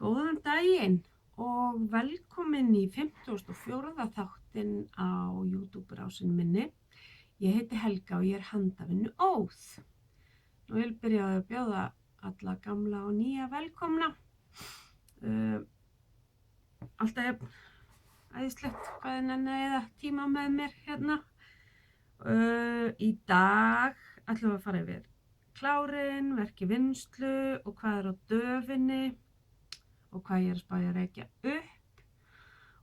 Góðan daginn og velkomin í 54. þáttinn á YouTube-rásinu minni. Ég heiti Helga og ég er handavinnu Óð. Nú vil byrja að bjóða alla gamla og nýja velkomna. Alltaf æðislegt hvað er nenni að eyða tíma með mér hérna. Í dag ætlum við að fara yfir klárin, verk í vinnslu og hvað er á döfinni og hvað ég er að spá að rekja upp.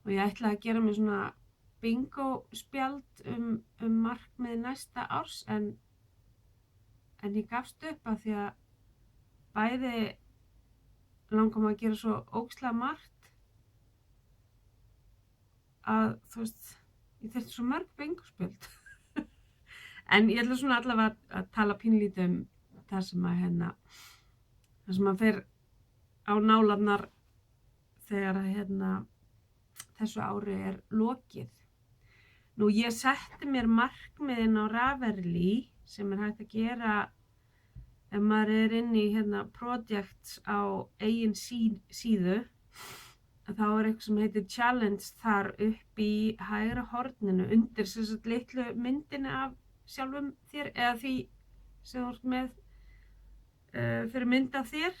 Og ég ætla að gera mér svona bingo spjald markmið næsta árs en ég gafst upp af því að bæði langar maður að gera svo ógeðslega margt að þú veist, ég þurfti svo mörg bingo spjöld. En ég ætla svona allavega að tala pínlítið það sem að fer á nálarnar þegar þessu ári er lokið. Nú ég setti mér markmiðin á Ravelry sem er hægt að gera ef maður er inn í projects á eigin síðu. Þá er eitthvað sem heitir challenge þar upp í hægra horninu undir sem sagt litlu myndinni af sjálfum þér eða því sem þú ert með fyrir mynd af þér.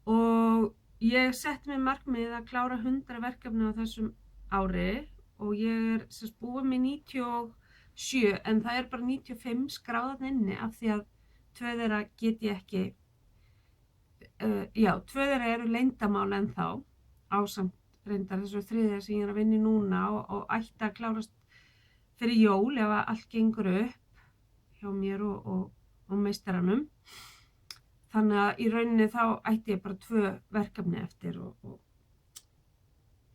Og ég setti mér markmið að klára 100 verkefni á þessum ári og ég er sem sagt búin með 97 en það er bara 95 skráðan inni af því að 2 þeirra get ég ekki 2 þeirra eru leyndamál ennþá ásamt reyndar þessu 3. sem ég er að vinna í núna og ætti að klárast fyrir jól ef allt gengur upp hjá mér og meistaranum. Þannig að í rauninni þá ætti ég bara 2 verkefni eftir og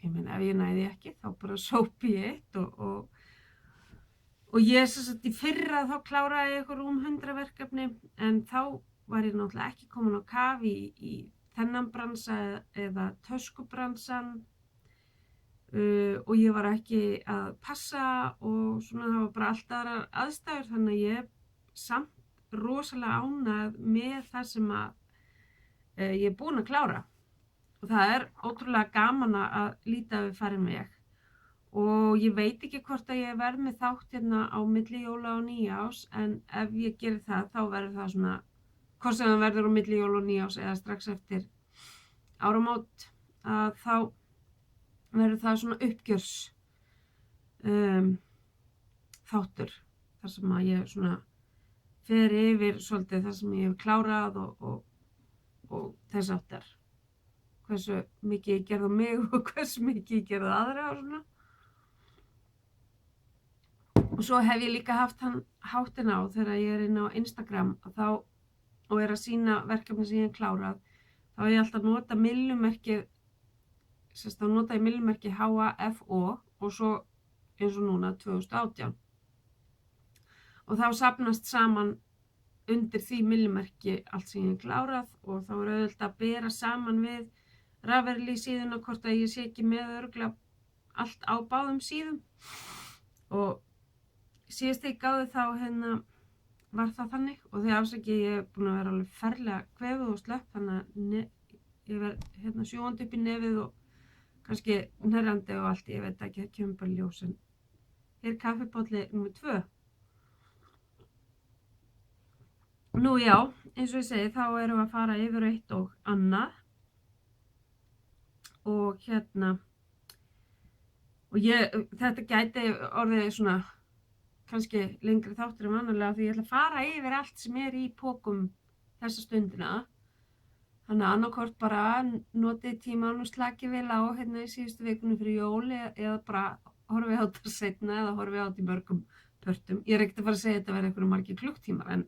ég meina ef ég næði ekki þá bara sópi ég 1 og ég sem sagt í fyrra þá kláraði ég eitthvað 100 verkefni en þá var ég náttúrulega ekki komin á kaf í þennan bransa eða töskubransan og ég var ekki að passa og svona það var bara allt aðrar aðstæður þannig að ég samt rosalega ánægð með það sem að ég er búin að klára og það er ótrúlega gaman að líta við farin veg og ég veit ekki hvort að ég verð með þátt á milli jóla og nýjárs en ef ég gerir það þá verður það svona hvort sem það verður á milli jóla og nýjárs eða strax eftir áramót að þá verður það svona uppgjörs þáttur þar sem að ég svona fer yfir svolítið það sem ég hef klárað og þess áttar hversu mikið ég gerði á mig og hversu mikið ég gerði á aðra og svona og svo hef ég líka haft hann háttinn á þegar ég er inn á Instagram og er að sýna verkefni sem ég hef klárað þá er ég alltaf að nota millumerkið þá nota ég millumerkið HAFO og svo eins og núna 2018 og þá safnast saman undir því millumerki allt sem ég hef klárað og þá er auðvitað að bera saman við Ravelry síðuna hvort að ég sé ekki með örugglega allt á báðum síðum og síðast þegar ég gáði þá var það þannig og því afsakið ég er búin að vera alveg ferlega kvefuð og slöpp þannig að ég verð sjúgandi upp í nefið og kannski hnerrandi og allt, ég veit ekki, það kemur bara ljós en hér er kaffibolli nr. 2. Nú já, eins og ég segi, þá erum við að fara yfir eitt og annað og þetta gæti orðið svona kannski lengri þáttur en vanalega því ég ætla að fara yfir allt sem er í pokum þessa stundina. Þannig að annarkvort bara notið tímann og slakið vel á í síðustu vikunni fyrir jól eða bara horfið á þetta seinna eða horfið á þetta í mörgum pörtum. Ég er ekkert að fara að segja að þetta verði einhverjum margir klukktímar en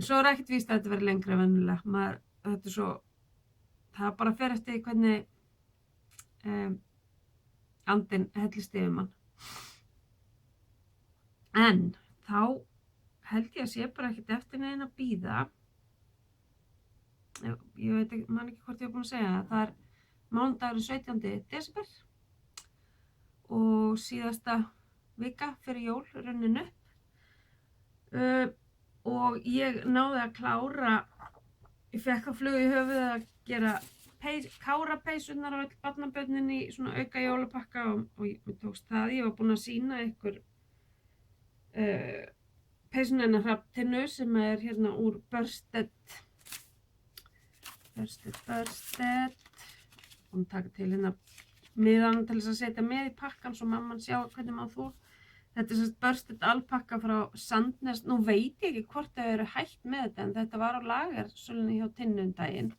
svo er ekkert víst að þetta verði lengra en venjulega. Þetta er svo, það bara fer eftir hvernig andinn hellist yfir mann. En þá held ég að sé bara ekkert eftir neginn að bíða. Ég veit ekki, man ekki hvort ég er búin að segja það. Það er mánudagurinn 17. desember og síðasta vika fyrir jól runnin upp og ég náði að klára Ég fékk á flug í höfuðið að gera kárapeysurnar á öll barnabörnin í svona auka jólapakka og mér tókst það. Ég var búin að sýna ykkur peysuna hennar Hrafntinnu sem hérna úr Bursted. Búin að taka til hérna miðan til þess að setja með í pakkan svo mamman sjá hvernig maður þú. Þetta sem Bursted alpakka frá Sandnes. Nú veit ég ekki hvort þau eru hætt með þetta en þetta var á lagersölunni hjá Tinnu daginn.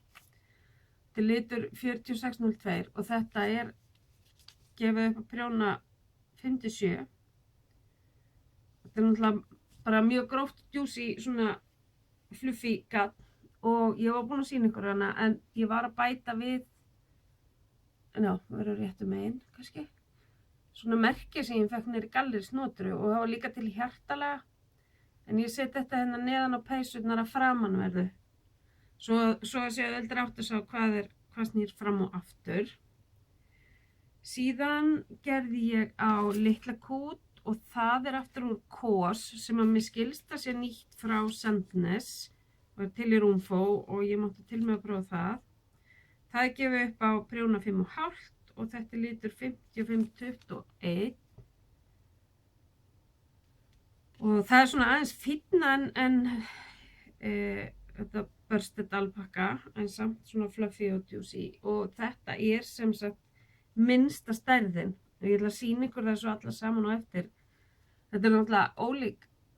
Þetta er litur 4602 og þetta gefið upp að prjóna 5-7. Þetta er náttúrulega bara mjög gróft juicy svona fluffy gatt og ég var búin að sýna ykkur hana en ég var að bæta við, verður réttu megin kannski. Svona merki sem ég fekk niður í gallerísnotru og það var líka til hjartalega en ég set þetta hérna neðan á peysurnar að framanverðu svo að séu auðvitað átt að sjá hvað snýr fram og aftur. Síðan gerði ég á litla kút og það aftur úr kós sem að mér skilst að sé nýtt frá Sandnes og til í Rúmfó og ég mátti til með að prófa það. Það gefið upp á prjóna 5,5 og þetta litur 5521 og það svona aðeins fínna en þetta Bursted alpakka en samt svona fluffy og juicy og þetta sem sagt minnsta stærðin og ég ætla að sýna ykkur það svo alla saman og eftir. Þetta er náttúrulega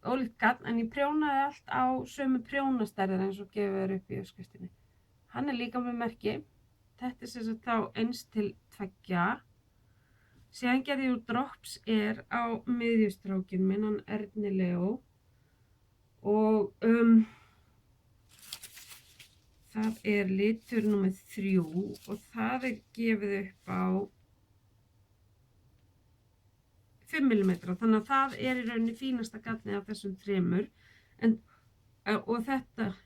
ólíkt gatt en ég prjónaði allt á sömu prjónastærðir eins og gefur upp í uppskriftinni. Hann líka með merki. Þetta sem sagt þá 1-2. Síðan gerði ég úr Drops Air á miðjustrákinn minn, hann Erni Leó. Og það litur númer 3 og það gefið upp á 5 mm. Þannig að það í rauninni fínasta gatnið af þessum 3. Og þetta,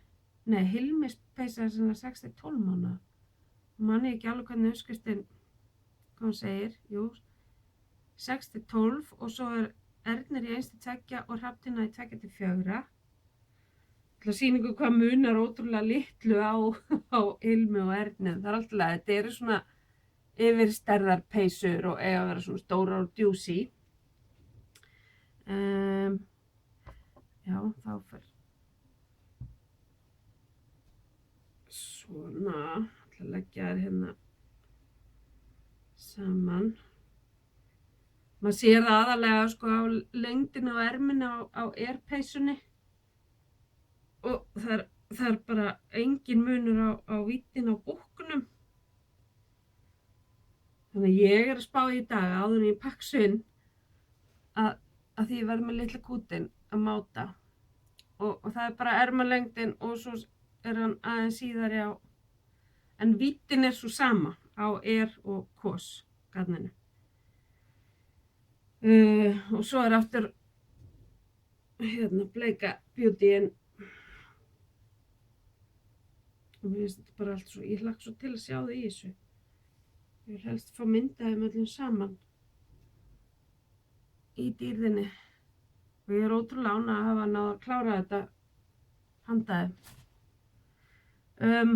Hilmis peysa sem 6-12 mánaða. Manni ekki alveg hvernig uppskriftin, hvað hún segir, 6-12 og svo Ernir í 1-2 og Hrafntinna í 2-4. Til að sýna ykkur hvað munar ótrúlega litlu á Hilmi og Erni. Það alltaf leið, þetta svona yfirstærðar peysur og eiga að vera svona stórar og juicy. Þá fer svona. Að leggja þær hérna saman. Maður sér það aðalega sko á lengdina á erminni á Air-peysunni og það bara engin munur á víddinni á búknum. Þannig að ég að spá í dag áður en ég pakka inn að því ég verð með litla kútinn að máta og það bara ermalengdin og svo hann aðeins síðari á en víddin svo sama á Air og Kós garninu. Og svo aftur hérna bleika beautyin. Og mér finnst þetta bara allt svo, ég hlakka svo til að sjá það í þessu. Ég vil helst fá mynda þeim öllum saman í dýrðinni. Og ég ótrúlega ánægð að hafa náð að klára þetta handa þeim.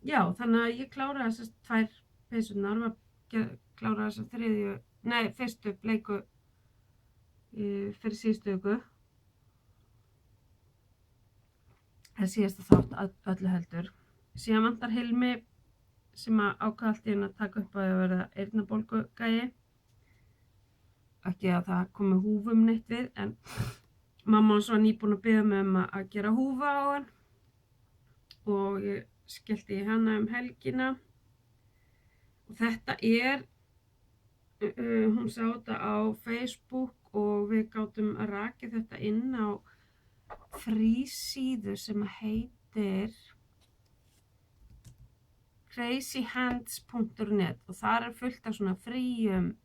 Já, þannig að ég kláraði þessar 2 peysurnar og kláraði þessar fyrstu bleiku fyrir síðustu viku. Það síðasta þátt öllu heldur. Síðan vantar Hilmi sem ákvað allt í einu að taka upp að verða eyrnabólgugæi. Ekki að það komi húfum neitt við en mamma hans var nýbúin að biðja mig að gera húfa á hann og ég skellti í hana helgina og þetta hún sá þetta á Facebook og við gátum að raka þetta inn á frísíðu sem heitir crazyhands.net og þar fullt af svona fríum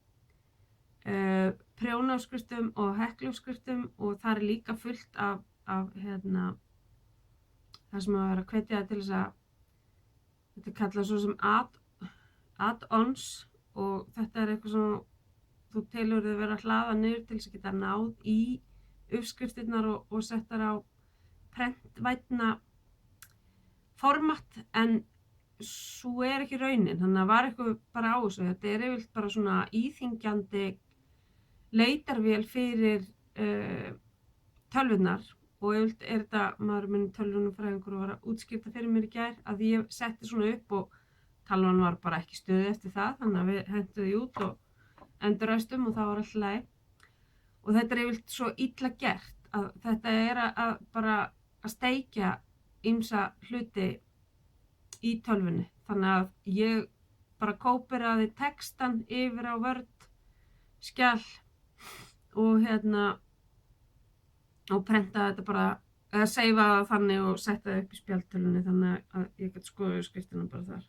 prjónaútskriftum og hekluútskriftum og þar líka fullt af hérna það sem að vera að hvetja til þess að þetta kallað svo sem add-ons og þetta eitthvað sem þú telur þið vera að hlaða niður til þess að geta náð í uppskriftirnar og settar á prentvænna format en svo ekki raunin, þannig að var eitthvað bara á þessu. Þetta yfirleitt bara svona íþyngjandi leitarvél fyrir tölvurnar og yfirleitt þetta, maður minn tölvunarfræðingur var að útskipta fyrir mér í gær að ég setti svona upp og tölvan var bara ekki stöðuð eftir það, þannig að við hentum því út og endurræstum og það var alltaf leið. Og þetta yfirleitt svo illa gert að þetta að bara að steikja ýmsa hluti í tölvunni. Þannig að ég bara kóperaði textan yfir á Word skjal og og prentaði þetta bara, eða seifaði það þannig og setti það upp í spjaldtölvunni þannig að ég gæti skoða yfirskriftina bara þar.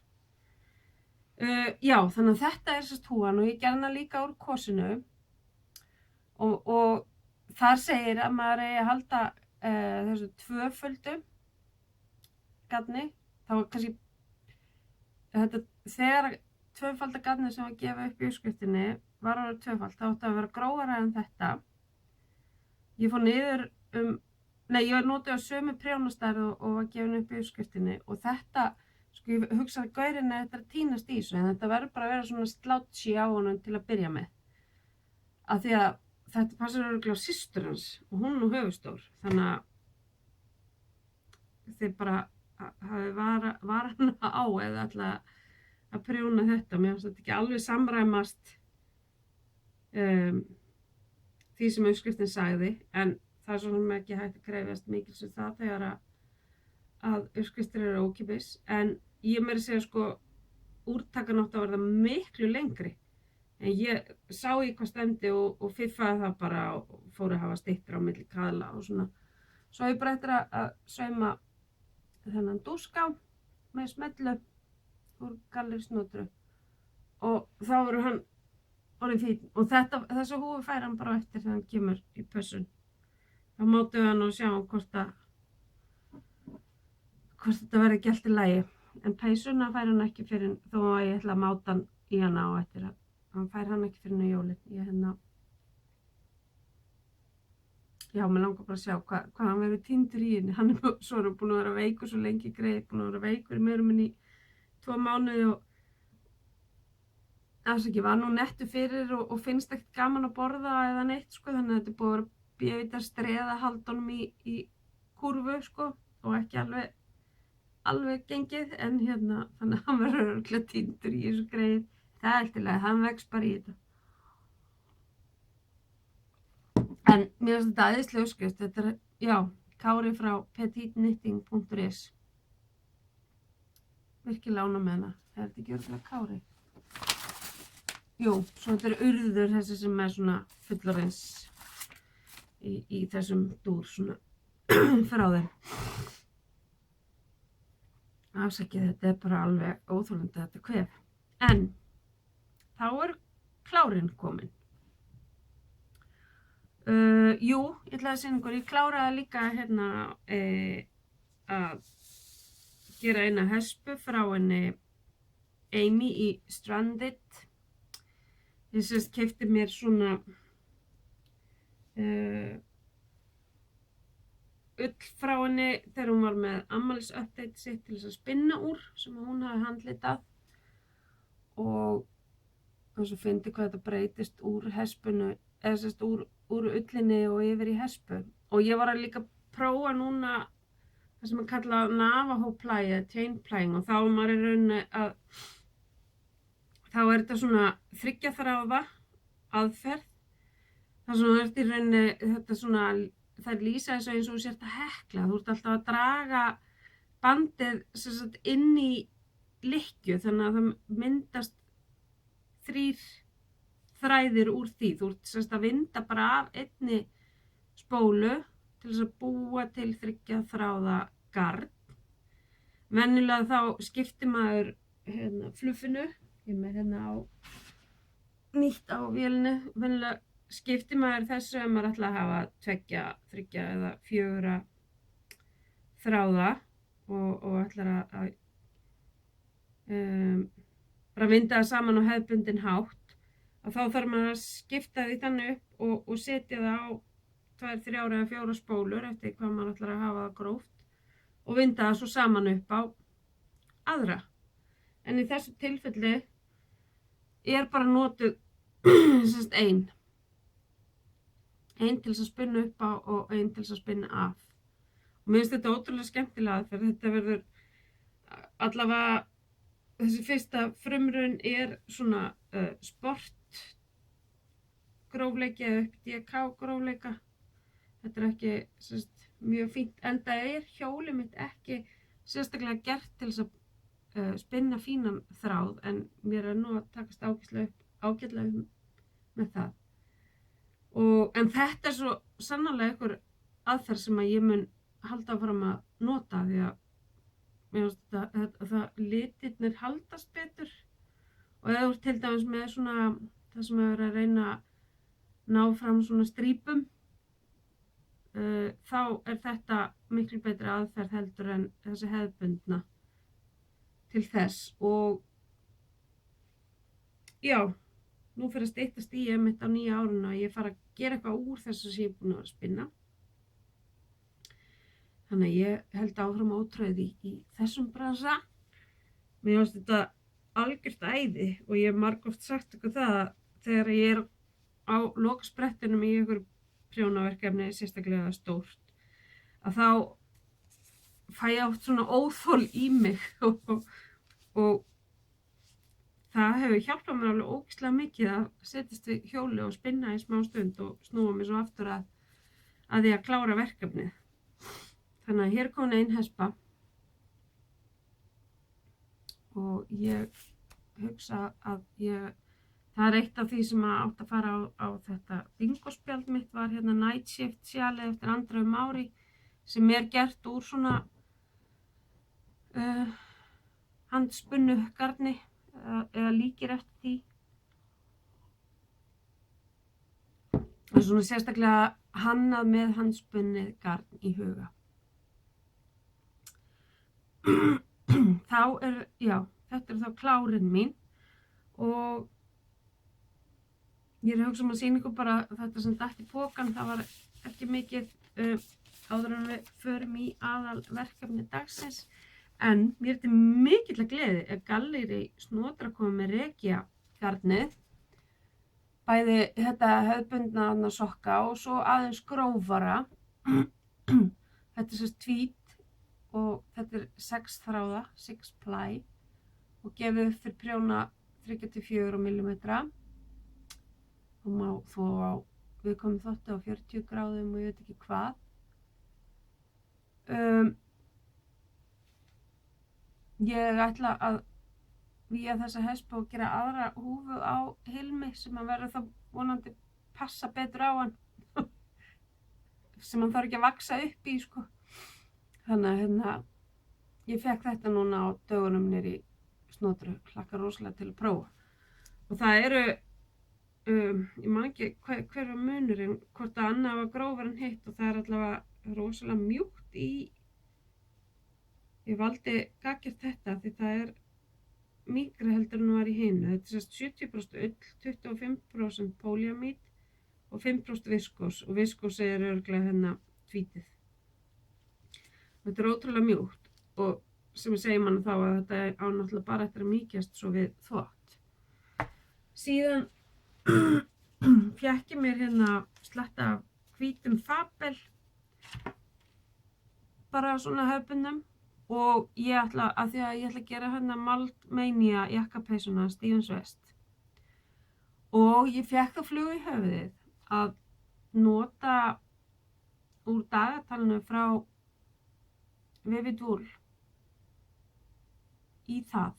Já, þannig að þetta sérst húfan og ég gerði hana líka úr kosinu og þar segir að maður eigi að halda þessu tvöföldu gatni. Það var kannski þegar tvöfalda gatni sem var gefið upp í yfirskriftinni var að vera tvöfald, það átti að vera grófara en þetta. Ég fór niður ég notaði á sömu prjónastærð og var gefin upp í yfirskriftinni og þetta, sko ég hugsaði að gaurinn þetta tínast í þessu en þetta verður bara að vera svona slátsí á honum til að byrja með. Af því að þetta passar örugglega á systur hans og hún er höfuðstór, þannig að þið bara hafi varana á eða alltaf að prjóna þetta. Mér finnst þetta ekki alveg samræmast því sem yfirskriftin sagði, en það svo sem ekki hægt að krefjast mikils það þegar að yfirskriftir eru ókeypis, en ég meira að segja sko úrtakan átti að verða miklu lengri, en ég sá í hvað stemdi og fiffaði það bara og fór að hafa styttur á milli kaðla og svona. Svo ég bara eftir að sauma þennan dúská með smellu úr gallerísnótru og þá verður hann orðinn fínn og þessa húfu fær hann bara eftir þegar hann kemur í pössun. Þá mátum við hann og sjá hvort þetta verði ekki allt í lagi. En peysuna fær hann ekki fyrir þó að ég ætla að máta hann í hana á eftir að hann fær hann ekki fyrir jólin. Já, mér langar bara að sjá hvað hann verður týndur í henni. Hann svo búinn að vera veikur svo lengi greið, búinn að vera veikur í meira minni í 2 mánuði og afsakið var nú nettur fyrir og finnst ekkert gaman að borða eða neitt sko, þannig að þetta búið að vera að streða haldunum í kúrfu sko og ekki alveg gengið en þannig að hann verður örugglega týndur í þessu greið. Það er alltaf leið, hann vex bara í þetta. En mér finnst þetta æðislega uppskrift, þetta já, Kári frá petiteknitting.is. Virkilega ánægð með hana, er þetta ekki örugglega Kári? Jú, svo þetta urður þessi sem svona fullorðins í þessum dúr svona frá þeim. Afsakið, þetta bara alveg óþolandi þetta kvef. En þá klárinn kominn. Jú, ég ætlaði að segja ykkur, ég kláraði líka að gera eina hespu frá henni Amy í Stranded. Ég keypti mér svona ull frá henni þegar hún var með afmælis-update sitt til þess að spinna úr sem hún hafði handritað og svo fyndi hvað þetta breytist úr hespunu eða úr ullinni og yfir í hespu og ég var að líka prófa núna það sem kalla Navajo ply eða chain plying og þá maður í rauninni að þá þetta svona 3 þráða aðferð þar sem þú í rauninni þetta svona það lýsa þessu eins og þú sért að hekla þú ert alltaf að draga bandið sagt, inn í lykkju þannig að það myndast 3 þræðir úr því þú ert sagt, að vinda bara af einni spólu til þess að búa til 3 þráða garn venjulega þá skiptir maður fluffinu ég með á nýtt á vélinu venjulega skiptir maður þessu ef maður ætla að hafa 2, 3 eða 4 þráða og ætlar að bara vinda það saman á hefðbundinn hátt að þá þarf maður að skipta því þannig upp og setja það á 2, 3 eða 4 spólur eftir hvað maður ætlar að hafa það gróft og vinda það svo saman upp á aðra En í þessu tilfelli bara notuð ein til þess að spinna upp á og ein til þess að spinna af. Og mér finnst þetta ótrúlega skemmtilega aðferð. Þetta verður allavega, þessi fyrsta frumraun svona sport grófleiki eða upp DK grófleika. Þetta ekki mjög fínt, enda hjólið mitt ekki sérstaklega gert til þess að spinna fínan þráð, en mér nú að takast ágætlega með það. En þetta svo sannarlega einhver aðferð sem að ég mun halda áfram að nota, því að mér finnst það litirnir haldast betur. Og ef þú til dæmis með svona það sem að reyna að ná fram svona strípum, þá þetta miklu betri aðferð heldur en þessi hefðbundna til þess. Og já, nú fyrir að styttast í mitt á nýja árinu að ég fara að gera eitthvað úr þessu sem ég er búin að spinna. Þannig að ég held áfram ótröð í þessum bransa. Mér finnst þetta algjört æði og ég hef margoft sagt ykkur það að þegar ég á lokasprettinum í einhverju prjónaverkefni, sérstaklega stórt, að þá fæ ég oft svona óþol í mig og það hefur hjálpað mér alveg ógeðslega mikið að setjast við hjóli og spinna í smá stund og snúa mér svo aftur að því að klára verkefnið. Þannig að hér komin ein hespa og ég hugsa að það eitt af því sem átt að fara á þetta bingospjald mitt var hérna Night Shift sjalið eftir Andreu Mári sem gert úr svona handspunnu garni eða líkir eftir því. Það er svona sérstaklega hannað með handspunnið garn í huga. Þetta þá klárin mín og ég hugsa að sýna ykkur bara þetta sem datt í pokann. Það var ekki mikið áður en við förum í aðalverkefni dagsins. En mér til mikillar gleði að Gallerí Snotra komið með Regia garnið. Bæði þetta hefðbundna sokka og svo aðeins grófara. Þetta sem tvít og þetta 6 þráða, 6 ply og gefið upp fyrir prjóna 3-4 millimetra. Og má þó á viðkomum þótti á 40 gráðum og ég veit ekki hvað. Ég ætla að vígja þessa hespa og gera aðra húfu á Hilmi sem að verður þá vonandi passa betur á hann sem hann þarf ekki að vaksa upp í sko. Þannig að ég fekk þetta núna á dögunum niðri í Snotru, hlakka rosalega til að prófa. Og það ég man ekki hver var munurinn, hvort að annað var grófar en hitt og það allavega rosalega mjúkt í. Ég valdi gaggjart þetta því það mýkra heldur en var í hinu. Þetta 70% ull, 25% polyamid og 5% viskós og viskós örugglega hérna tvítið. Þetta ótrúlega mjúkt og sem segir mann þá að þetta á náttúrulega bara eftir að mýkjast svo við þvott. Síðan fékk ég mér hérna sletta af hvítum fabel, bara svona hefðbundnum. Og ég ætla að gera hérna Maldmania jakkapeysuna Stevens West. Og ég fékk það flug í höfuðið að nota úr dagatalinu frá Vivid Wool í það.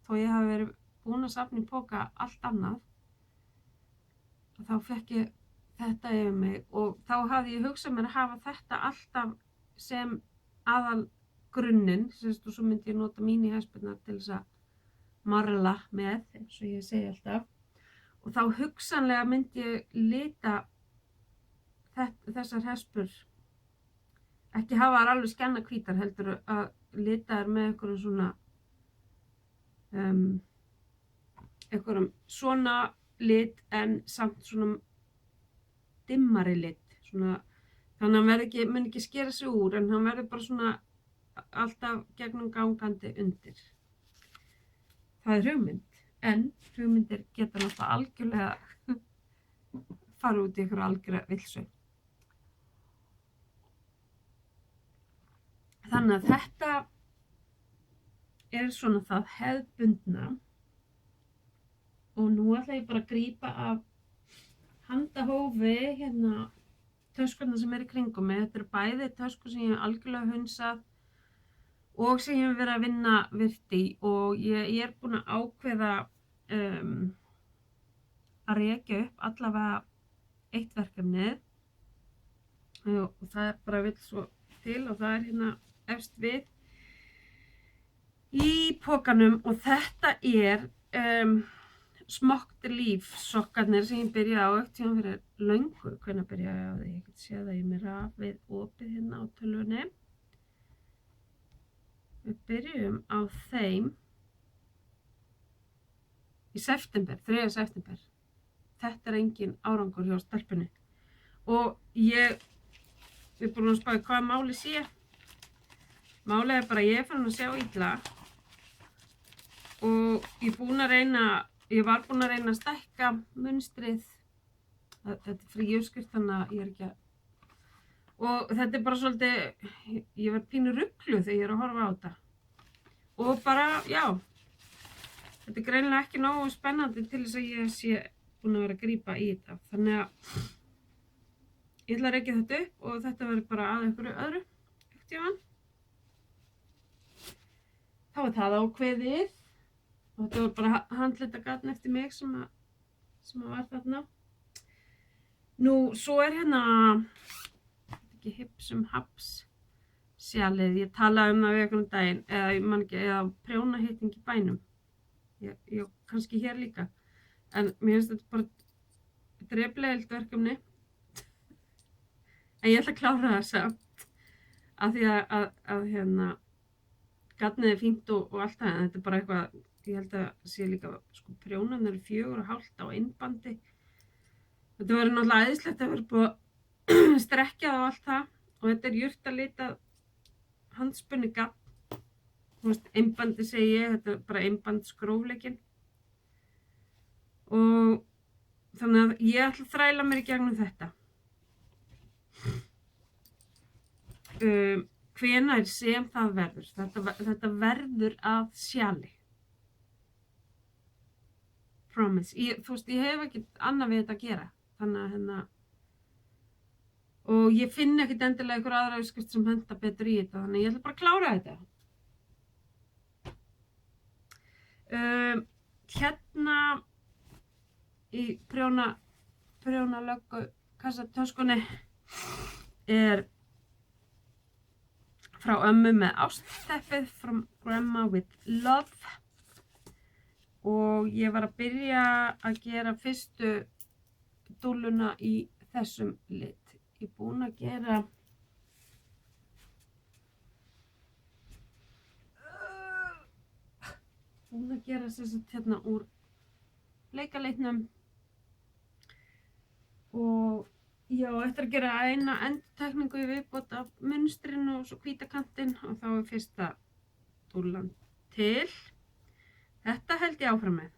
Þó ég hafi verið búin að safna í poka allt annað. Þá fékk ég þetta yfir mig og þá hafði ég hugsað mér að hafa þetta alltaf sem aðal grunninn, og svo myndi ég nota mínihespurnar til þess að marla með, eins og ég segi alltaf. Og þá hugsanlega myndi ég lita þessar hespur, ekki hafa þær alveg skjannahvítar, heldur að lita þær með einhverjum svona, einhverjum svona lit en samt svona dimmari lit. Svona, þannig að hann mun ekki skera sig úr, en hann verður bara svona alltaf gegnum gangandi undir. það er hugmynd, en hugmyndir geta náttúrulega algjörlega fara út í einhverju algjöra villsu. Þannig að þetta er svona það hefðbundna og nú ætla ég bara að grípa af handahófi hérna töskurnar sem í kringum mig. Þetta eru bæði töskur sem ég hef algjörlega hunsað og sem ég hef verið að vinna virkt í og ég er búin að ákveða að rekja upp allavega eitt verkefnið og það er bara vill svo til og það er hérna efst við í pokanum og þetta er Smocked Leaf sokkarnir sem ég byrjaði á eftir tíma fyrir löngu. Hvenær byrjaði ég á því? Ég get séð að ég er með rafið opið hérna á tölvunni. Við byrjum á þeim í september, 3. september. Þetta er engin árangur hjá stelpunni. Og ég er búin að spá hvað máli sé. Málið er bara að ég er farin að sjá illa og ég var búin að reyna að stækka munstrið. Þetta er frí uppskrift þannig að ég er ekki að og þetta er bara svolítið, ég var pínu rugluð þegar ég er að horfa á þetta og bara, já, þetta er greinilega ekki nógu spennandi til þess að ég sé búin að vera að grípa í þetta, þannig að ég ætla að rekja þetta upp og þetta verður bara að einhverju öðru tímann. Þá er það ákveðið og þetta var bara handlitagatn eftir mig sem var þarna. Nú, svo er hérna ekki Hipsum Haps sjalið, ég talaði það við einhvern daginn, eða ég man ekki, eða prjónahitting í bænum. Ég kannski hér líka, en mér finnst þetta bara dreflegilegt verkefni. En ég ætla að klára það samt, af því að hérna, gatnið er fínt og allt það, en þetta er bara eitthvað, ég held að sé líka, sko, prjónarnir eru 4,5 á innbandi. Þetta verður náttúrulega æðislegt að vera búið að strekkja það og allt það og þetta er jurtalitað handspunni gafn. Þú veist, einbandi segi ég, þetta er bara einbandsgrófleikinn. Og þannig að ég ætla að þræla mér í gegnum þetta. Hvenær sem það verður. Þetta verður að sjali. Promise. Þú veist, ég hef ekkert annað við þetta að gera. Þannig að hérna og ég finn ekkert endilega einhver aðra uppskrift sem henta betur í þetta, þannig að ég ætla bara að klára þetta. Hérna í prjónalöggu kassatöskunni er frá ömmu með ástteppið From Grandma with Love og ég var að byrja að gera fyrstu dúlluna í þessum lit. Ég er búin að gera sem sagt hérna úr bleikalitnum og já, eftir að gera eina endurtekningu í viðbót af munstrinu og svo hvíta kantinn og þá er fyrsta dúllan til. Þetta held ég áfram með.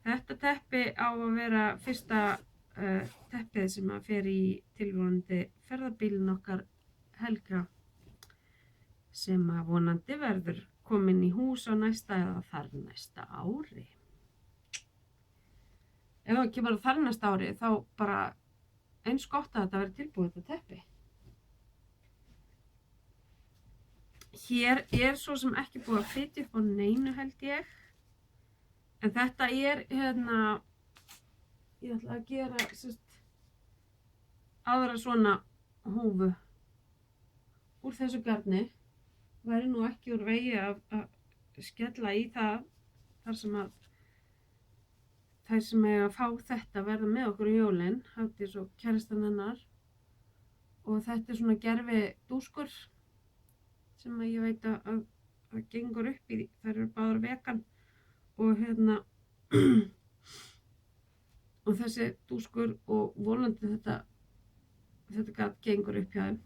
Þetta teppi á að vera fyrsta teppið sem að fer í tilvonandi ferðabílinn okkar Helga sem að vonandi verður komin í hús á næsta eða þar næsta ári. Ef það kemur á þar næsta ári þá bara eins gott að þetta verður tilbúið þetta teppi. Hér er svo sem ekki búið að flytja upp á neinu held ég. En þetta er hérna, ég ætla að gera aðra svona húfu úr þessu garni. Væri nú ekki úr vegi að skella í það þar sem að þær sem eiga að fá þetta verða með okkur í jólin, Hafdís og kærastan hennar. Og þetta er svona gerfi dúskur sem að ég veit að gengur upp í, þær eru báðar vegan. Og hérna og þessi dúskur og vonandi þetta gat gengur upp hjá þeim.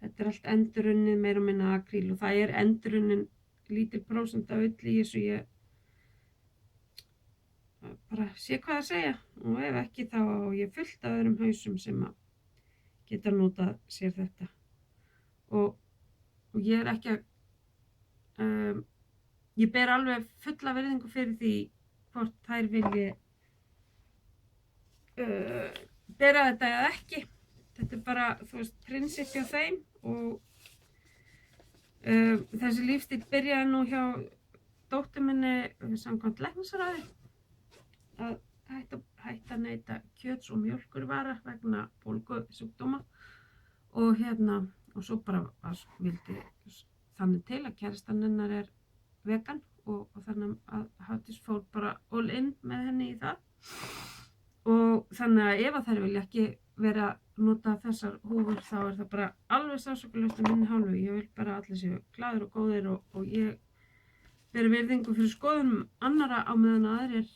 Þetta er allt endurunnið meira og minna akríl og það er endurunnin lítil prósent af ull í þessu, ég bara sé hvað að segja og ef ekki þá á ég fullt af öðrum hausum sem að geta notað sér þetta og ég er ekki að ég ber alveg fulla virðingu fyrir því hvort þær vilji bera þetta eða ekki. Þetta er bara, þú veist, prinsip hjá þeim og þessi lífstíll byrjaði nú hjá dóttur minni samkvæmt læknisráði að hætta að neyta kjöts og mjólkurvara vegna bólgusjúkdóma og og svo bara vildi þannig til að kærastan hennar er vegan og þannig að Hafdís fór bara all in með henni í það og þannig að ef að þær vilja ekki vera að nota þessar húfur þá er það bara alveg sársaukalaust af minni hálfu. Ég vil bara að allir séu glaðir og góðir og ég ber virðingu fyrir skoðunum annarra á meðan aðrir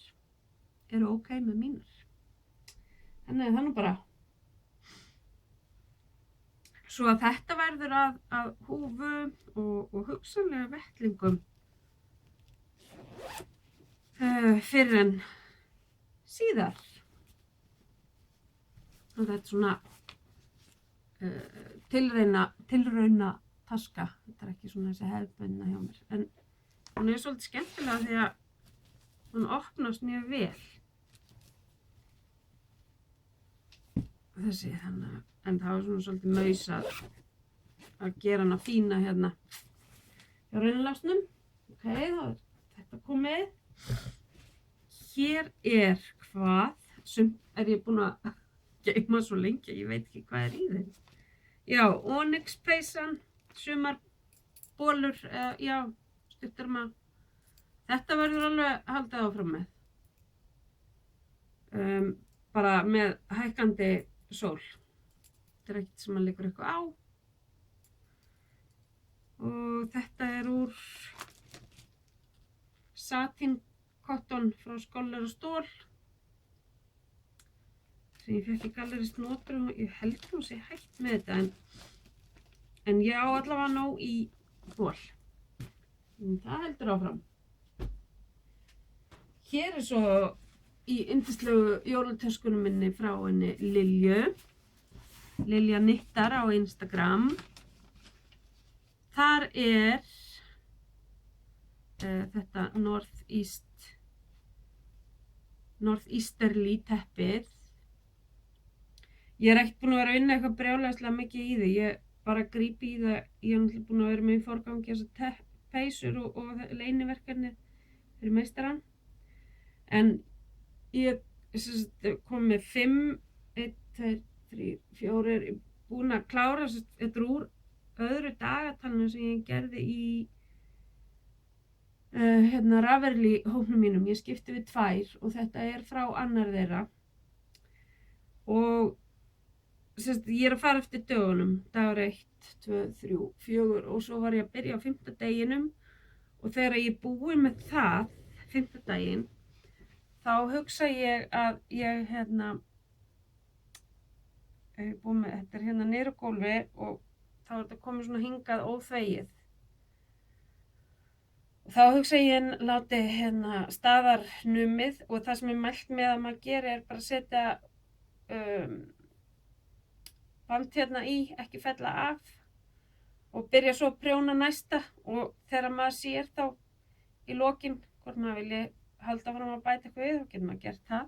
eru ok með mínar. Þannig að það nú bara. Svo að þetta verður að húfu og hugsanlega vettlingum fyrr en síðar. Og þetta er svona tilrauna taska. Þetta er ekki svona þessi hefðbundna hjá mér. En hún er svolítið skemmtilega því að hún opnast mjög vel. Þessi þannig, en það var svona svolítið maus að gera hana fína hérna hjá raunilásnum. Ok, þá er þetta komið. Hér er hvað, sem er ég búin að geyma svo lengi, ég veit ekki hvað er í þeim. Já, Onyx peysan, sumarbólur, já, stuttarma. Þetta verður alveg haldið áfram með. Bara með hækkandi sól. Þetta er ekkert sem að liggur eitthvað á. Og þetta er úr satin cotton frá Scholler og Stål. Sem ég fekk í Gallerist Notur og ég held hún sé hægt með þetta en ég á allavega nóg í ból. En það heldur áfram. Hér er svo í yndislegu jólatöskunum minni frá henni Lilju. Lilja Knittar á Instagram. Þar er þetta Northeasterly teppið. Ég er ekkert búin að vera að vinna eitthvað brjálæðislega mikið í því. Ég bara gríp í það. Ég er náttúrulega búin að vera með í forgangi þessar peysur og leyniverkefni fyrir meistarann. En ég kom með 5, 1, 2, 3, 4, ég er búin að klára þetta úr öðru dagatalinu sem ég gerði í Ravelli hópnum mínum. Ég skipti við 2 og þetta er frá annar þeirra. Og ég er að fara eftir dögunum, dagur 1, 2, 3, 4 og svo var ég að byrja á 5. deginum og þegar ég er búin með það, 5. daginn, þá hugsa ég að ég búin með, þetta er hérna niður á gólfi og þá er þetta komið svona hingað óþvegið. Og þá hugsa ég láti staðarnumið og það sem er mælt með að maður gerir er bara að setja band hérna í, ekki fella af og byrja svo að prjóna næsta og þegar maður sér þá í lokin hvort maður vilji halda fram að bæta eitthvað við, þá getur maður gert það.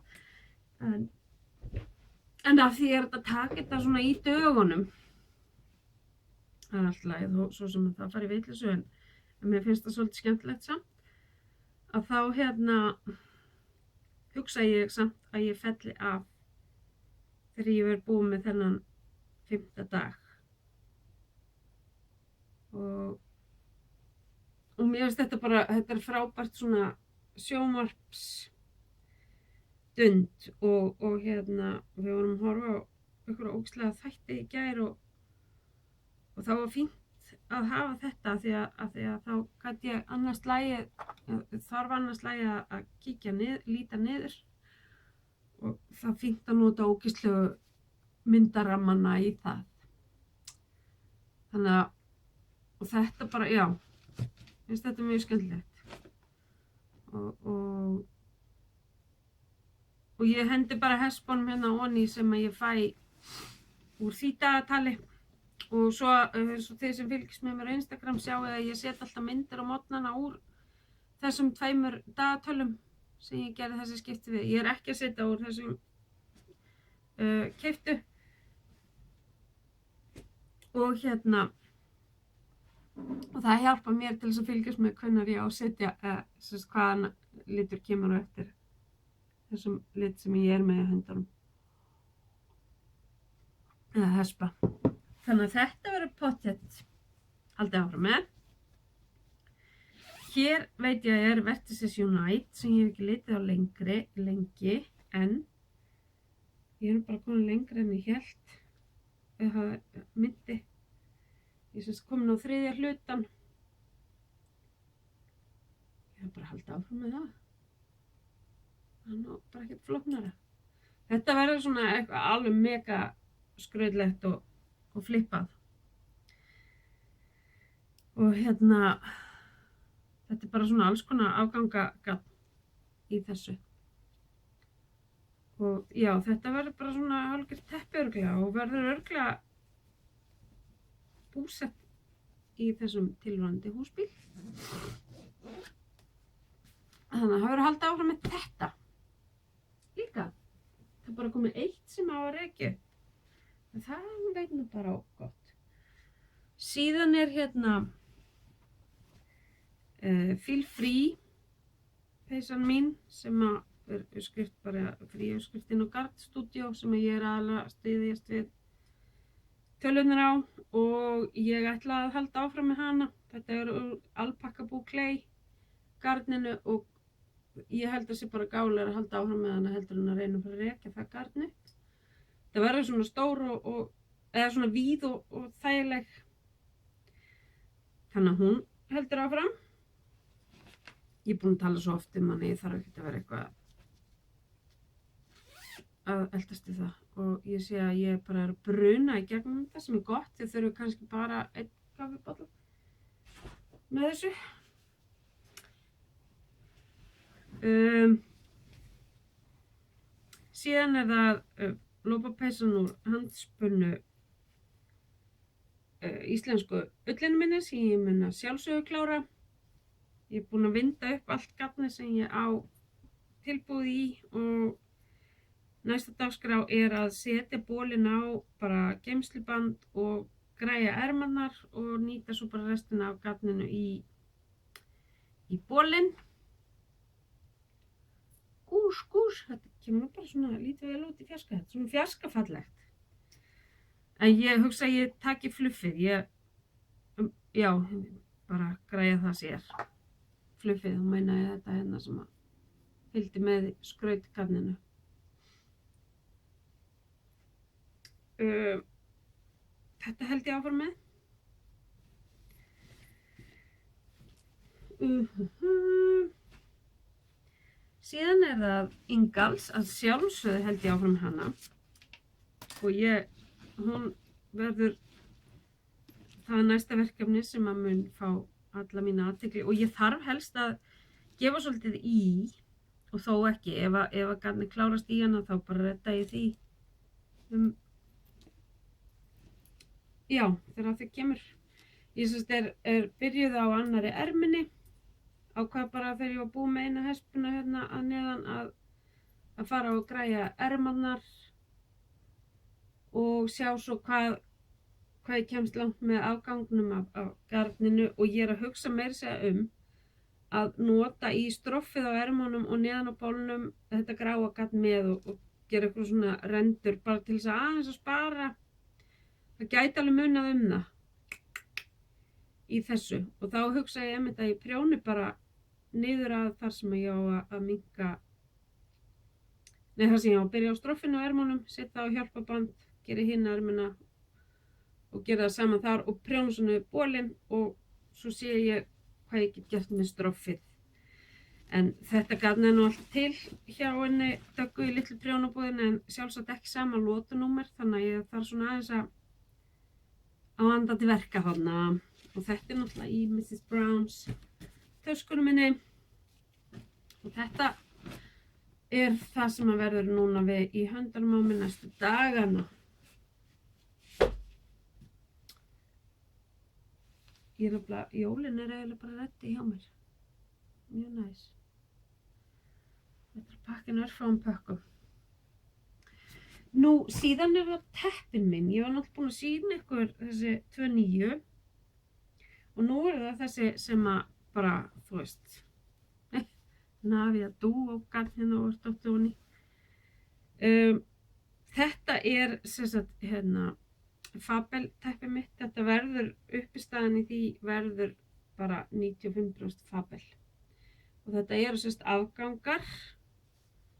En af því ég er að taka þetta svona í dögunum, það er alltaf lagið og svo sem það fari í vitleysu en mér finnst það svolítið skemmtilegt samt, að þá hugsa ég samt að ég felli af þegar ég verið búin með þennan 5. dag. Og mér finnst þetta bara, þetta er frábært svona sjónvarpsstund og við vorum að horfa á einhverja ógeðslega þætti í gær og þá var fínt að hafa þetta því að þá gat ég annað slagið, þarf annað slagið að kíkja líta niður og það fínt að nota ógeðslegu myndarammanna í það. Þannig að, og þetta bara, já, finnst þetta mjög skemmtilegt. Og ég hendi bara hestbónum hérna onni sem að ég fæ úr því dagatali. Og svo þið sem fylgist með mér á Instagram sjáu að ég set alltaf myndir á morgnana úr þessum 2 dagatölum sem ég gerði þessi skipti við. Ég er ekki að setja úr þessum keyptu. Og og það hjálpar mér til þess að fylgjast með hvenær ég á að setja hvaðan litur kemur á eftir þessum lit sem ég er með í höndunum. Eða hespa. Þannig að þetta verður pottþétt haldið áfram með. Hér veit ég að Vertices Unite sem ég hef ekki litið á lengi, en ég er bara komin lengra en ég hélt. Það myndi. Ég semst komin á 3. hlutan. Ég hef bara haldið áfram með það. Það er nú bara ekkert flóknara. Þetta verður svona eitthvað alveg mega skrautlegt og flippað. Og þetta er bara svona alls konar afgangagatn í þessu. Og já, þetta verður bara svona hálfgert teppi örugglega og verður örugglega búsett í þessum tilvonandi húsbíl. Þannig að það verður haldið áfram með þetta. Líka. Það er bara komið eitt sem á að rekja. Það veit nú bara gott. Síðan er Feel Free peysan mín sem er uppskrift bara frí uppskriftin á Gard Studio sem ég er aðalega að styðjast við tölurnar á og ég ætla að halda áfram með hana. Þetta er úr Alpaca Boucle garninu og ég held að sé bara gálega að halda áfram með hana heldur en að reyna að fara að rekja það garni. Það verður svona stór eða svona víð og þægileg. Þannig að hún heldur áfram. Ég er búin að tala svo oft hana, ég þarf ekki að vera eitthvað að eldast í það og ég sé að ég bara er að bruna í gegnum þetta sem er gott. Þið þurfum kannski bara 1 kaffibolla með þessu. Síðan er það lopapeysan úr handspunnu íslensku ullinu minni sem ég mun að sjálfsögðu klára. Ég er búin að vinda upp allt gatnið sem ég á tilbúið í og næsta dagskrá er að setja bolinn á bara geymsluband og græja ermarnar og nýta svo bara restina af gatninu í bolinn. Gús, þetta kemur nú bara svona lítið vel út í fjarska, þetta er svona fjarskafallegt. En ég hugsa að ég taki fluffið, já, bara græja það sér. Fluffið, þá meina ég þetta sem að fylgdi með skrautgarninu. Þetta held ég áfram með. Síðan er það Ingalls, að sjálfsögðu held ég áfram með hana. Og hún verður það næsta verkefni sem að mun fá alla mína athygli og ég þarf helst að gefa svolítið í og þó ekki, ef að garnið klárast í hana þá bara redda ég því já, þegar það kemur. Ég semst er byrjuð á annarri erminni, ákvað bara þegar ég var búin með eina hespuna hérna að neðan að fara og græja ermarnar og sjá svo hvað ég kemst langt með afgangnum af garninu og ég er að hugsa meira segja að nota í stroffið á ermunum og neðan á bólnum þetta gráa garn með og gera eitthvað svona rendur bara til þess að aðeins að spara. Það gæti alveg munað það í þessu og þá hugsa ég einmitt að ég prjóni bara niður að þar sem ég á að minnka þar sem ég á að byrja á stroffinu á ermunum, setja á hjálparband, gera hina ermuna og gera það saman þar og prjóna svona við bolinn og svo sé ég hvað ég get gert með stroffið. En þetta garn er nú allt til hjá henni Döggu í litlu prjónabúðinni en sjálfsagt ekki sama lotunúmer þannig að ég þarf svona aðeins að anda til verka þarna og þetta er náttúrulega í Mrs. Brown's töskunum minni og þetta það sem að verður núna við í höndunum á mig næstu dagana. Jólin eiginlega bara reddi hjá mér. Mjög næs. Þetta pakkin örfáum pökkum. Nú, síðan það teppin minn. Ég var náttúrulega búin að sýna ykkur þessi 2 nýju og nú það þessi sem að bara, þú veist, Navia Duo garn hérna og stóttu honi. Þetta sem sagt, Fabel teppið mitt. Þetta verður, uppistaðan í því verður bara 95% Fabel. Og þetta eru sem sagt afgangar.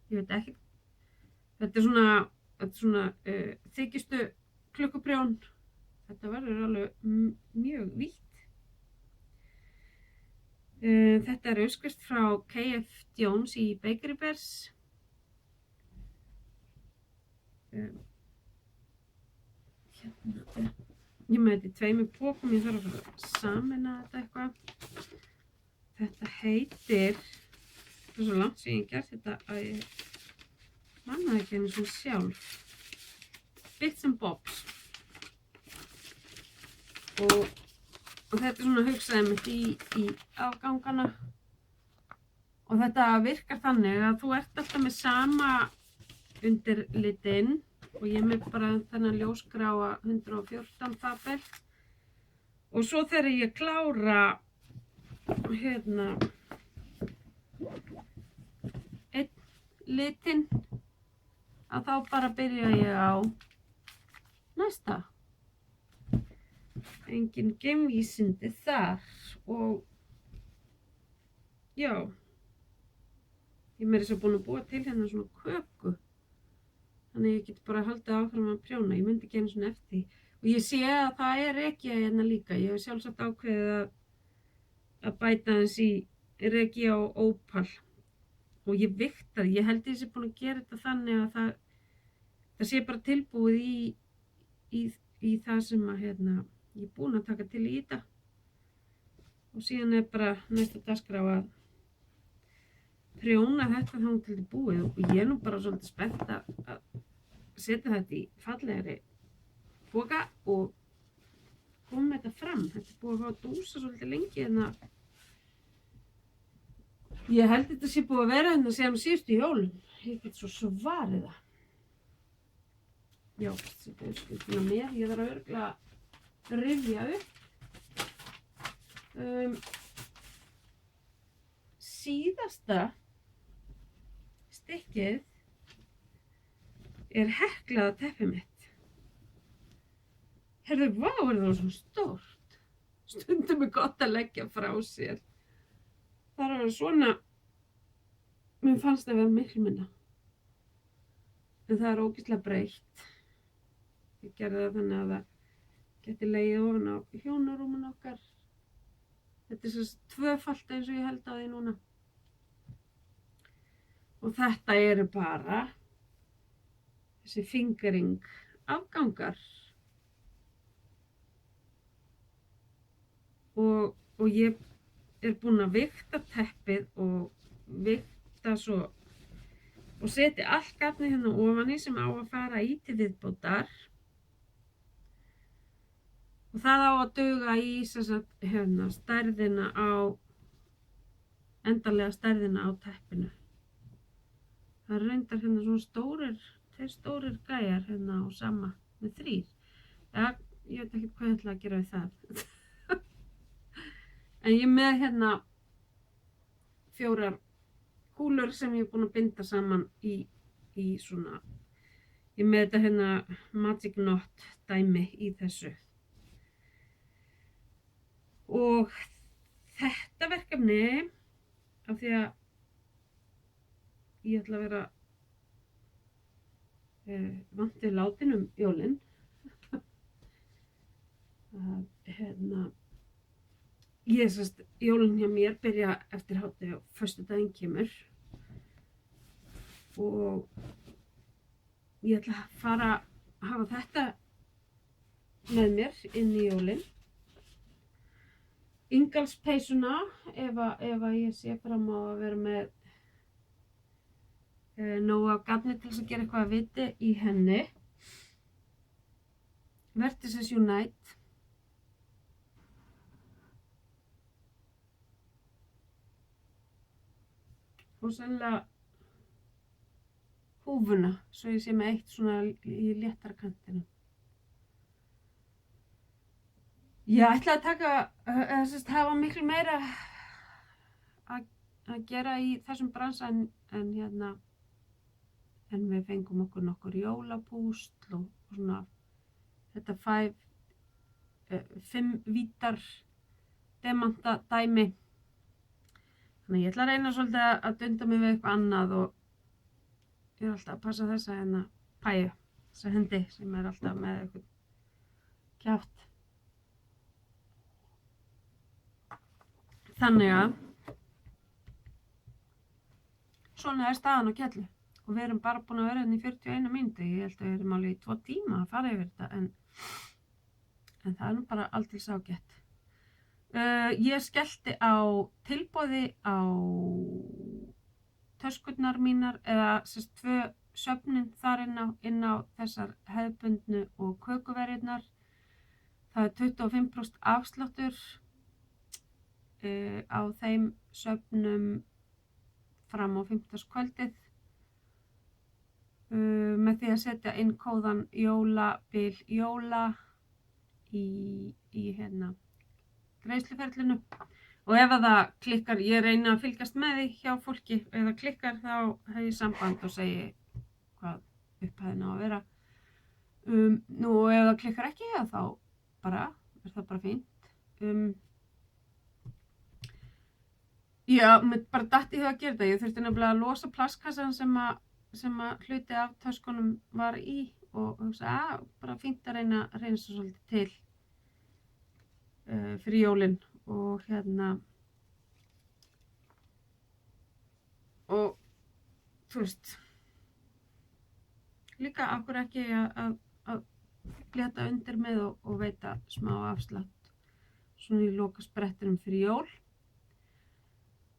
Ég veit ekki. Þetta svona þykistu klukkuprjón. Þetta verður alveg mjög vítt. Þetta uppskrift frá KF Jones í Bakery Bears. Ég með þetta í 2 pokum, ég þarf að fara að sameina þetta eitthvað. Þetta heitir, það er svo langt sem ég gert þetta að ég manna ekki einu svona sjálf. Bits and Bobs. Og þetta svona hugsaði mitt í afgangana. Og þetta virkar þannig að þú ert alltaf með sama undirlitinn. Og ég með bara þennan ljósgráa 114 Fabel. Og svo þegar ég klára einn litinn að þá bara byrja ég á næsta. Engin geimvísindi þar og já, ég meira þess að búin að búa til hérna svona köku. Þannig ég get bara haldið áfram að prjóna, ég myndi ekki einu svona eftir því. Og ég sé að það rekja hérna líka, ég hef sjálfsagt ákveðið að bæta hans í rekja og ópal. Og ég vigtaði, ég held ég sé búin að gera þetta þannig að það sé bara tilbúið í það sem að ég er búin að taka til í þetta. Og síðan bara næsta dagskrá að prjóna þetta þangað til þetta búið og ég er nú bara svolítið spennt að setja þetta í fallegri poka og koma þetta fram. Þetta er búið að fá að dúsa svolítið lengi en ég held þetta sé búið að vera hérna síðan síðustu jólum. Ég get svo svarið það. Já, þetta er uppskriftina með. Ég þarf örugglega að rifja upp. Síðasta stykkið heklaða teppið mitt. Heyrðu, vá, það svona stórt. Stundum gott að leggja frá sér. Það að vera svona, mér fannst það að vera miklu minna. En það ógeðslega breitt. Ég gerði það þannig að það geti legið ofan á hjónarúmin okkar. Þetta er svo tvöfalt eins og ég held á því núna. Og þetta eru bara þessi fingering afgangar. Og ég er búin að vigta teppið og vigta svo og setja allt garnið hérna ofan í sem á að fara í til viðbótar. Og það á að duga í stærðina endanlega stærðina á teppinu. Það er reyndar hérna svona tveir stórir gæjar hérna á sama með 3. Ja, ég veit ekki hvað ég ætla að gera við það. En ég er með hérna 4 kúlur sem ég er búin að binda saman í svona, ég er með þetta hérna Magic Knot dæmi í þessu. Og þetta verkefni, af því að ég ætla að vera vant við látin jólin, jólin hjá mér byrja eftir hádegi og föstudaginn kemur og ég ætla að fara að hafa þetta með mér inn í jólin inngalspeysuna ef að ég sé fram á að vera með nógu af gatni til þess að gera eitthvað að viti í henni. Vertices Unite. Og sennilega húfuna, svo ég sé með eitt svona í léttara kantinum. Ég ætla að taka, hafa miklu meira að gera í þessum bransa en við fengum okkur nokkur jólapúsl og svona þetta 5 vítar demanta dæmi. Þannig ég ætla að reyna svolítið að dunda mig við eitthvað annað og ég er alltaf að passa þessa pæju, þessa hendi sem er alltaf með eitthvað kjátt. Þannig að svona er staðan á Kjellu og við erum bara búin að vera hérna í 41 mínútur. Ég held að við erum alveg í 2 tíma að fara yfir þetta en það er nú bara aldrei ágætt. Ég skellti á tilboði á töskurnar mínar eða 2 söfnin þar inn á þessar hefðbundnu og kökuverjurnar. Það er 25% afsláttur á þeim söfnum fram á 5. kvöldið með því að setja inn kóðan jóla í greiðsluferlinu og ef að það klikkar, ég reyni að fylgjast með því hjá fólki, ef það klikkar þá hef ég samband og segi hvað upphæðin á að vera. Nú ef það klikkar ekki þá er það bara fínt. Já, mér bara datt í hug að gera þetta. Ég þurfti nefnilega að losa plastkassan sem að hluti af töskunum var í og hugsa bara fínt að reyna svo svolítið til fyrir jólin og og þú veist líka akkur ekki að létta undir með og veita smá afslátt svona í lokasprettinum fyrir jól.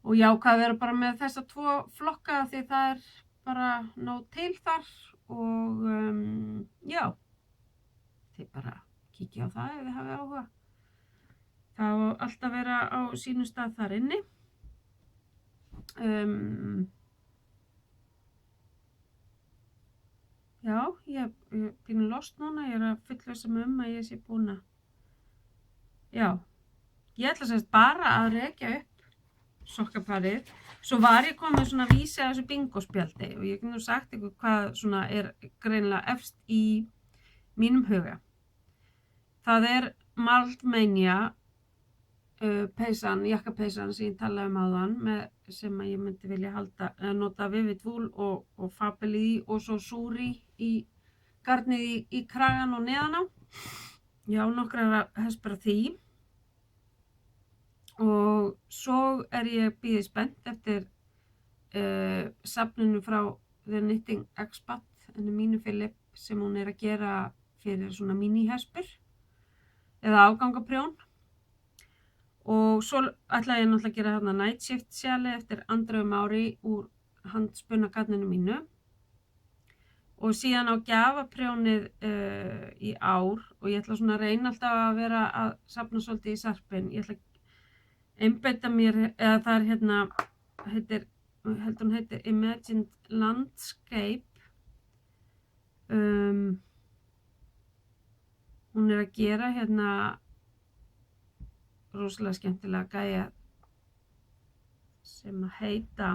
Og ég ákvað að vera bara með þessa 2 flokka því það er bara nóg til þar og já, þið bara kíkja á það ef þið hafið áhuga. Það á alltaf að vera á sínum stað þar inni. Já, ég er pínu lost núna, ég er að fullvissa mig að ég sé búin að, já, ég ætla semst bara að rekja upp sokkaparið. Svo var ég komið svona vísi að þessu bingospjaldi og ég nú sagt ykkur hvað svona er greinilega efst í mínum huga. Það er Maldmania jakkapeysan sem ég talaði áðan sem ég myndi vilja nota Vivid Wool og Fabelli og svo Suri í garnið í kragan og neðan á. Já, nokkrar hespur af því. Og svo er ég bíðið spennt eftir safninu frá The Knitting Expat, Mínu Philip, sem hún er að gera fyrir svona mini-hespur eða afgangaprjón. Og svo ætla ég náttúrulega að gera hérna Night Shift sjali eftir Andreu Mári úr handspunna garninu mínu. Og síðan á gjafaprjónið í ár og ég ætla svona að reyna alltaf að vera að safna svolítið í sarpinn. Ég ætla einbeita mér, eða það er hún heitir Imagined Landscape. Hún er að gera rosalega skemmtilega gæja sem að heita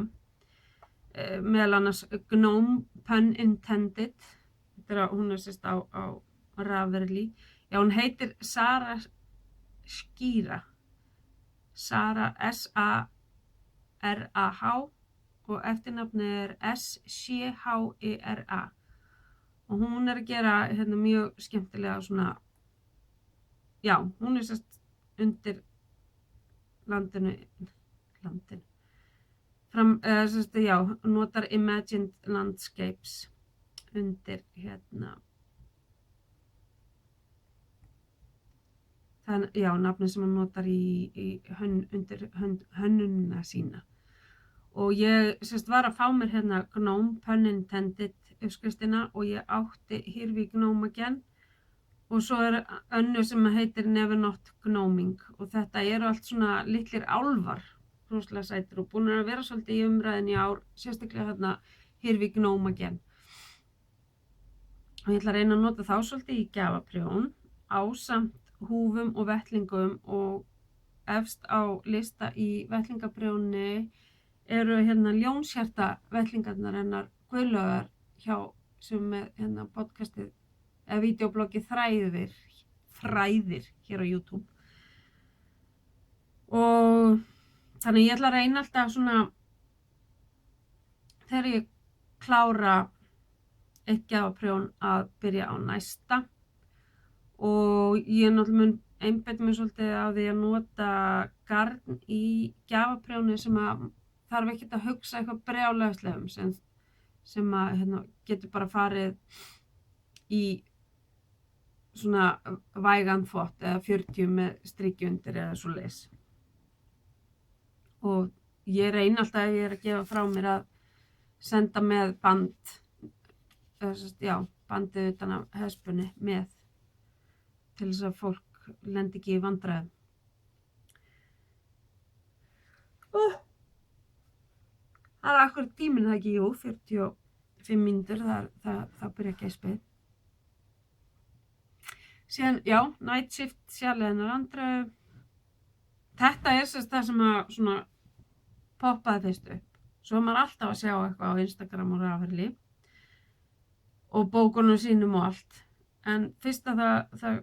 meðal annars Gnome Pun Intended. Hún er sérst á Ravelry. Já, hún heitir Sara Skýra. Sara S-A-R-A-H og eftirnafnið er S-C-H-E-R-A. Og hún er að gera mjög skemmtilega svona, já, hún er sérst undir landinu. Já, notar Imagined Landscapes undir já, nafnið sem hann notar undir hönnunina sína. Og ég var að fá mér hérna Gnome, pun intended, uppskriftina og ég átti Here We Gnome Again og svo önnur sem heitir Never Not Gnoming og þetta eru allt svona litlir álfar, rosalega sætir og búin að vera svolítið í umræðinni í ár, sérstaklega hérna Here We Gnome Again. Og ég ætla að reyna að nota þá svolítið í gjafaprjón ásamt húfum og vettlingum og efst á lista í vettlingaprjónni eru hérna ljónshjarta vettlingarnar hennar Guðlaugar hjá sem með hérna podcastið eða vídeobloggið Þræðir hér á YouTube. Og þannig ég ætla að reyna alltaf svona þegar ég klára eitt gjafaprjón að byrja á næsta og ég náttúrulega mun einbeita mig svolítið á því að nota garn í gjafaprjóni sem að þarf ekkert að hugsa eitthvað brjálæðislegum sem að hérna, getur bara farið í svona vægan þvott eða 40 með striki undir eða svoleiðis. Og ég reyni alltaf ef ég er að gefa frá mér að senda með bandið utan af hespunni með til þess að fólk lendi ekki í vandræðum. Það er akkurat tíminn það ekki, jú, 45 mínútur, það byrja geispið. Síðan, já, Night Shift, sjálfið hennar Andreu. Þetta er það sem að svona poppaði fyrst upp. Svo er maður alltaf að sjá eitthvað á Instagram og Ravelli og bókunum sínum og allt. En fyrst að það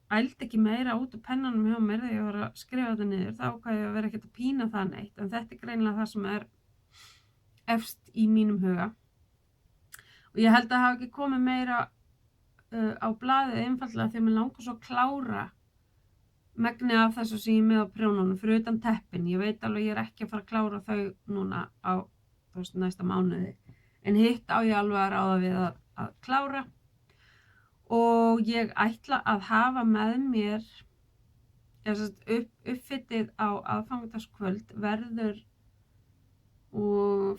ældi ekki meira út úr pennanum hjá mér þegar ég var að skrifa þetta niður, þá ákvað ég að vera ekkert að pína það neitt. En þetta er greinilega það sem er efst í mínum huga. Og ég held að hafa ekki komið meira á blaðið einfaldlega því að mér langar svo að klára megnið af þessu sem ég er með á prjónunum fyrir utan teppin. Ég veit alveg ég er ekki að fara að klára þau núna á næsta mánuði. En hitt á ég alveg að ráða við að klára. Og ég ætla að hafa með mér uppfyttið á aðfangadagskvöld verður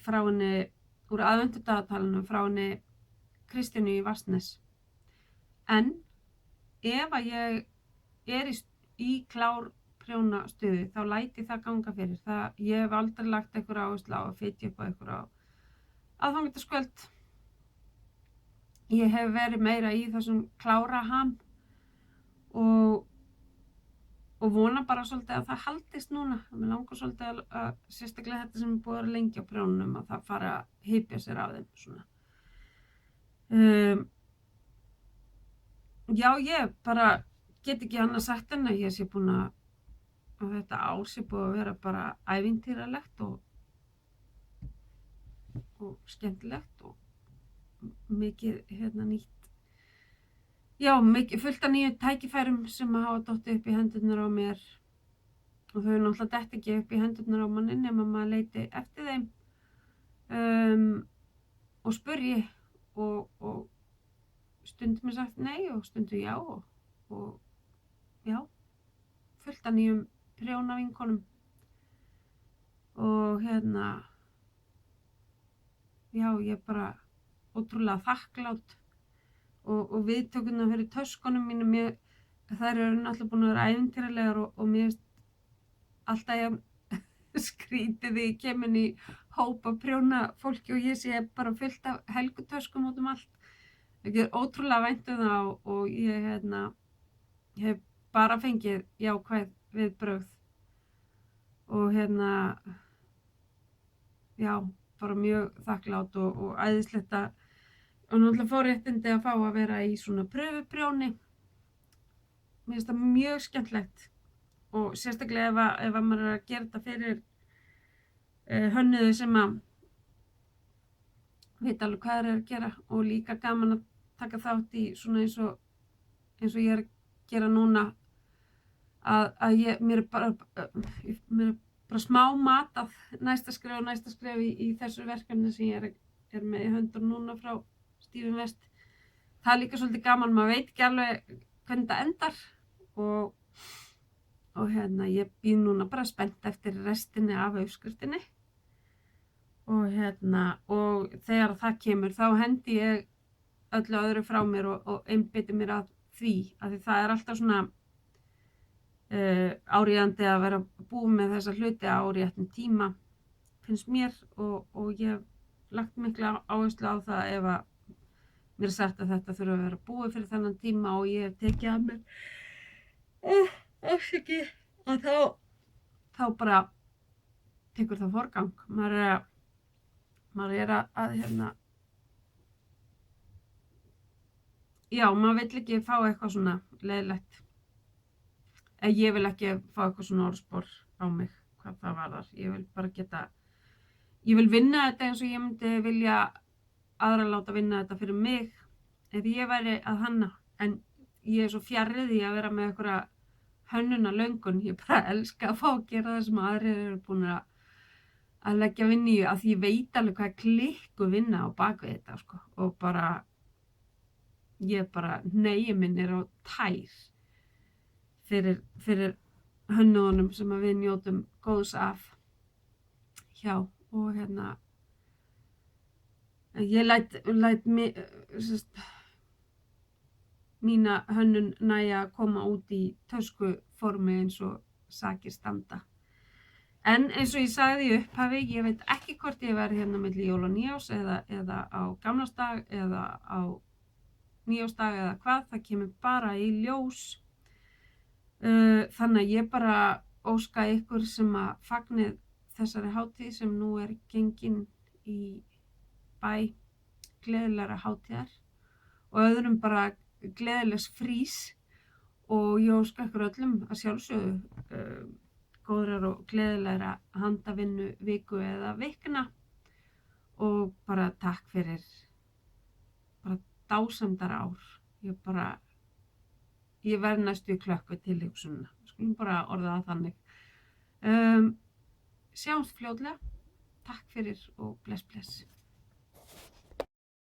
frá henni úr aðvendudagatalinu frá henni Kristjánu í Vatnsnes. En ef að ég er í klár prjónastöðu þá læti það ganga fyrir. Ég hef aldrei lagt einhver áherslu á að fitja upp á einhver á aðfangadagskvöld. Ég hef verið meira í þessum klára ham og vona bara svolítið að það haldist núna. Mér langar svolítið að sérstaklega þetta sem er búið að vera lengi á prjónunum að það fara að hypja sér af þeim svona. Já, ég bara get ekki annað sagt en að ég sé búin að þetta ár sé búið að vera bara ævintýralegt og skemmtilegt og mikið nýtt. Já, fullt af nýju tækifærum sem að hafa dottið upp í hendurnar á mér og þau náttúrulega detta ekki upp í hendurnar á manni nema maður leiti eftir þeim og spurji og stundum er sagt nei og stundum já og já, fullt af nýjum prjónavinkonum og já, ég er bara ótrúlega þakklát og viðtökurnar fyrir töskunum mínum, þær eru náttúrulega búin að vera ævintýralegar og mér finnst alltaf ég skrítið því ég kem inn í hópa prjóna fólki og ég sé bara fullt af helgutöskum út um allt. Ég er ótrúlega vænt um það og ég hef bara fengið jákvæð viðbrögð og já, bara mjög þakklát og æðislegt og náttúrulega forréttindi að fá að vera í svona pröfuprjóni. Mér finnst það mjög skemmtilegt og sérstaklega ef maður er að gera þetta fyrir hönnuði sem að veit alveg hvað þeir eru að gera og líka gaman að taka þátt í svona eins og ég er að gera núna að mér er bara smá matað næsta skref í þessu verkefni sem ég er með í höndum núna frá Stephen West. Það er líka svolítið gaman, maður veit ekki alveg hvernig það endar og ég býð núna bara spennt eftir restinni af uppskriftinni og þegar það kemur þá hendi ég öllu öðru frá mér og einbeiti mér að því, af því það alltaf svona áríðandi að vera búin með þessa hluti á réttum tíma, finnst mér, og ég hef lagt mikla áherslu á það ef að mér sagt að þetta þurfa að vera búið fyrir þennan tíma og ég hef tekið að mér afsaki að þá bara tekur það forgang. Maður að já, maður vill ekki fá eitthvað svona leiðilegt. Ég vil ekki fá eitthvað svona orðspor á mig hvað það varðar. Ég vil bara ég vil vinna þetta eins og ég myndi vilja aðra láta vinna þetta fyrir mig ef ég væri að hanna, en ég svo fjarri því að vera með einhverja hönnunarlöngun. Ég bara elska að fá að gera það sem aðrir eru búin að leggja vinnu í, af því ég veit alveg hvað klikku vinna á bakvið þetta, sko, og ég hneigi minn á tær fyrir hönnuðunum sem við njótum góðs af hjá, og ég læt mína hönnun nægja að koma út í töskuformi eins og sakir standa. En eins og ég sagði í upphafi, ég veit ekki hvort ég verð milli jól og nýjárs eða á gamlársdag eða á nýjársdag eða hvað, það kemur bara í ljós. Þannig að ég bara óska ykkur sem að fagnið þessari hátíð sem nú gengin í bæ gleðilegra hátíðar og öðrum bara gleðilegs frís, og ég óska ykkur öllum að sjálfsögðu góðrar og gleðilegra handavinnu viku eða vikna, og bara takk fyrir bara dásamdar ár. Ég verð næstu í klökku til hugsunina, skulum bara orða það þannig. Sjáumst fljótlega, takk fyrir og bless bless.